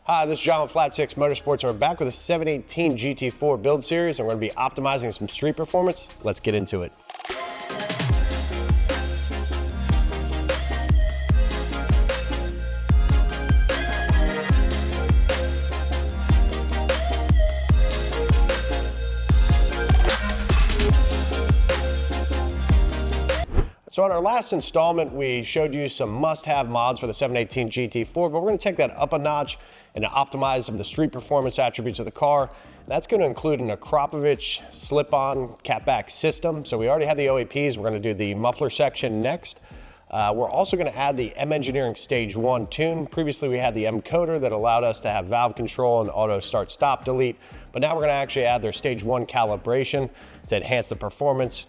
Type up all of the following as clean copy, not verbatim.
Hi, this is John with Flat 6 Motorsports, and we're back with a 718 GT4 build series, and we're going to be optimizing some street performance. Let's get into it. So on our last installment, we showed you some must-have mods for the 718 GT4, but we're going to take that up a notch and optimize some of the street performance attributes of the car. That's going to include an Akrapovic slip-on catback system. So we already have the OAPs. We're going to do the muffler section next. We're also going to add the M Engineering Stage 1 tune. Previously, we had the M Coder that allowed us to have valve control and auto start, stop, delete. But now we're going to actually add their Stage 1 calibration to enhance the performance.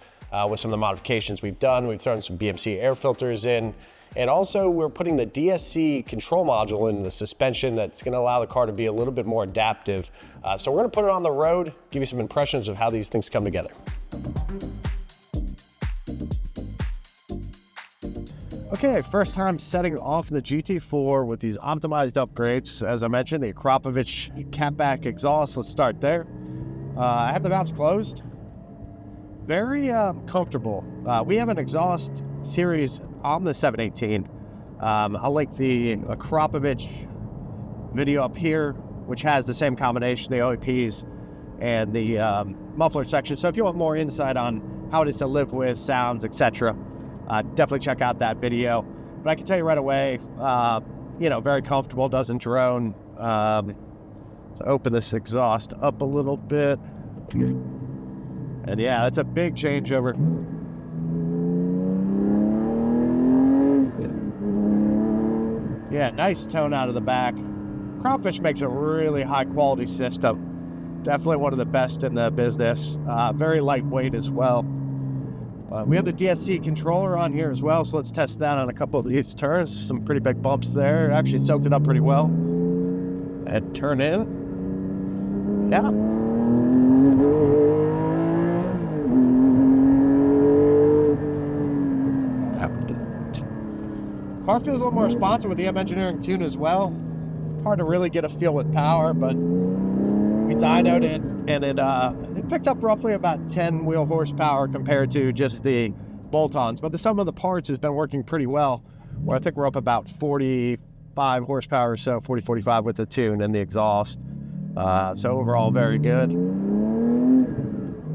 With some of the modifications we've done. We've thrown some BMC air filters in, and also we're putting the DSC control module in the suspension that's going to allow the car to be a little bit more adaptive. So we're going to put it on the road, give you some impressions of how these things come together. Okay, first time setting off the GT4 with these optimized upgrades. As I mentioned, the Akrapovic catback exhaust. Let's start there. I have the valves closed. Very comfortable. We have an exhaust series on the 718. I'll link the Akrapovic video up here, which has the same combination, the OAPs and the muffler section. So if you want more insight on how it is to live with, sounds, etc., definitely check out that video. But I can tell you right away, very comfortable, doesn't drone. So open this exhaust up a little bit. And yeah, that's a big changeover. Yeah, nice tone out of the back. Akrapovic makes a really high quality system. Definitely one of the best in the business. Very lightweight as well. We have the DSC controller on here as well, so let's test that on a couple of these turns. Some pretty big bumps there. Actually soaked it up pretty well. And turn in. Yeah. Car feels a little more responsive with the M Engineering tune as well. Hard to really get a feel with power, but we dynoed it, and it picked up roughly about 10 wheel horsepower compared to just the bolt-ons. But the sum of the parts has been working pretty well, where I think we're up about 45 horsepower or so, 40, 45 with the tune and the exhaust. So overall, very good.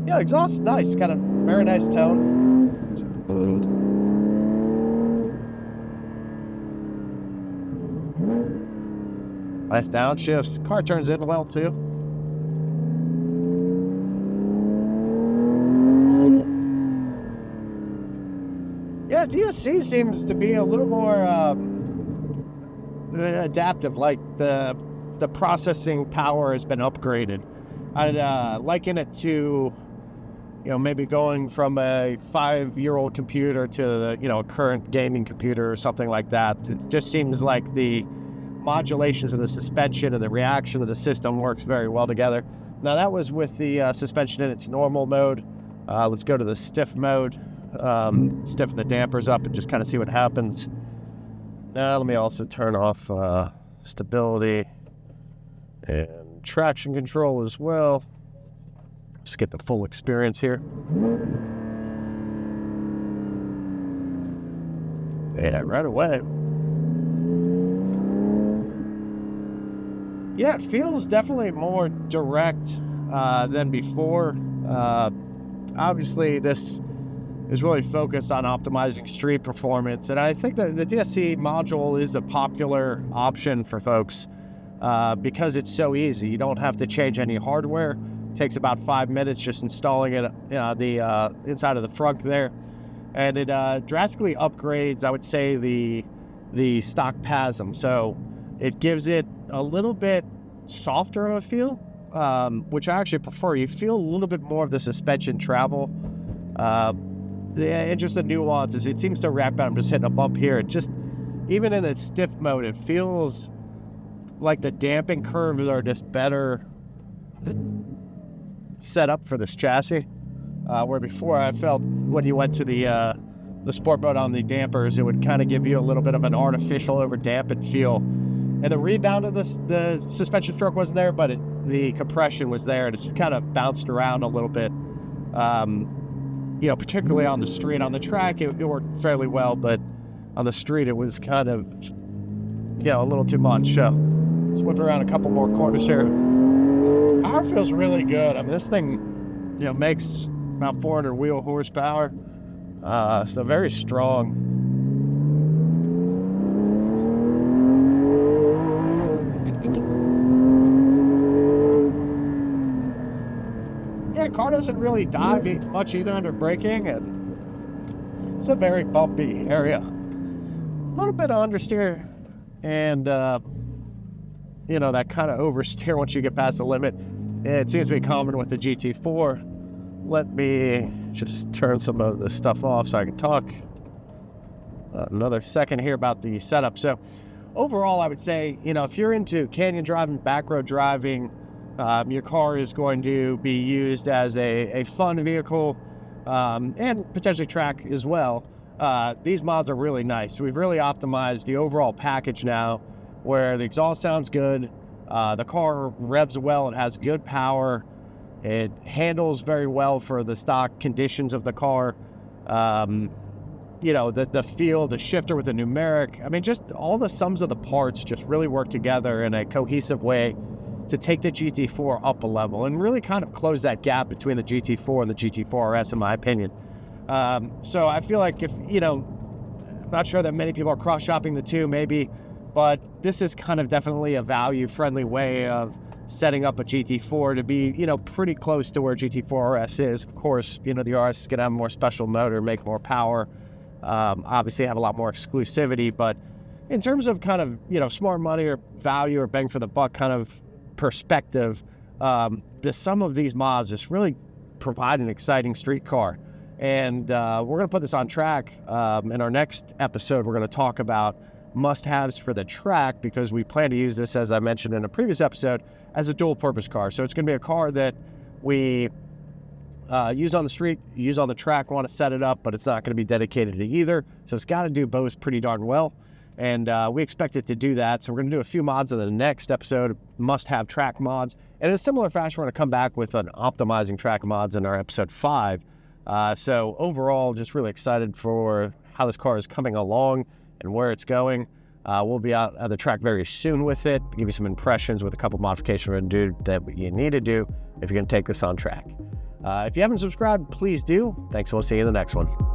Yeah, exhaust is nice, got a very nice tone. Nice downshifts. Car turns in well too. Yeah, DSC seems to be a little more adaptive. Like the processing power has been upgraded. I'd liken it to, maybe going from a 5-year-old computer to a current gaming computer or something like that. It just seems like the modulations of the suspension and the reaction of the system works very well together. Now that was with the suspension in its normal mode. Let's go to the stiff mode. Stiffen the dampers up and just kind of see what happens. Now let me also turn off stability and traction control as well. Just get the full experience here. Yeah, right away. Yeah, it feels definitely more direct than before. Obviously, this is really focused on optimizing street performance, and I think that the DSC module is a popular option for folks because it's so easy. You don't have to change any hardware. It takes about 5 minutes just installing it the inside of the front there, and it drastically upgrades, I would say, the stock PASM. So it gives it a little bit softer of a feel, which I actually prefer. You feel a little bit more of the suspension travel. And just the nuances. It seems to wrap out. I'm just hitting a bump here. It just, even in its stiff mode, it feels like the damping curves are just better set up for this chassis. Where before I felt when you went to the sport mode on the dampers, it would kind of give you a little bit of an artificial over dampened feel. And the rebound of the suspension stroke wasn't there, but the compression was there, and it just kind of bounced around a little bit. You know, particularly on the street. On the track, it worked fairly well, but on the street, it was kind of, you know, a little too much. So let's whip around a couple more corners here. Power feels really good. I mean, this thing, you know, makes about 400 wheel horsepower. So very strong. Yeah, car doesn't really dive much either under braking, and it's a very bumpy area. A little bit of understeer, and you know, that kind of oversteer once you get past the limit. It seems to be common with the GT4. Let me just turn some of this stuff off so I can talk another second here about the setup. So overall, I would say, you know, if you're into canyon driving, back road driving, your car is going to be used as a fun vehicle, and potentially track as well. These mods are really nice. We've really optimized the overall package now, where the exhaust sounds good, the car revs well, it has good power, it handles very well for the stock conditions of the car. You know, the feel, the shifter with the numeric, I mean, just all the sums of the parts just really work together in a cohesive way to take the GT4 up a level and really kind of close that gap between the GT4 and the GT4 RS, in my opinion. So I feel like, if, you know, I'm not sure that many people are cross-shopping the two, maybe, but this is kind of definitely a value-friendly way of setting up a GT4 to be, you know, pretty close to where GT4 RS is. Of course, you know, the RS is going to have a more special motor, make more power, obviously have a lot more exclusivity, but in terms of kind of, you know, smart money or value or bang for the buck kind of perspective, the sum of these mods just really provide an exciting street car. And we're going to put this on track. In our next episode, we're going to talk about must-haves for the track, because we plan to use this, as I mentioned in a previous episode, as a dual-purpose car. So it's going to be a car that we use on the street, use on the track, want to set it up, but it's not going to be dedicated to either. So it's got to do both pretty darn well. And we expect it to do that. So we're going to do a few mods in the next episode, must-have track mods. And in a similar fashion, we're going to come back with an optimizing track mods in our episode 5. So overall, just really excited for how this car is coming along and where it's going. We'll be out at the track very soon with it, give you some impressions with a couple modifications we're going to do that you need to do if you're going to take this on track. If you haven't subscribed, please do. Thanks, we'll see you in the next one.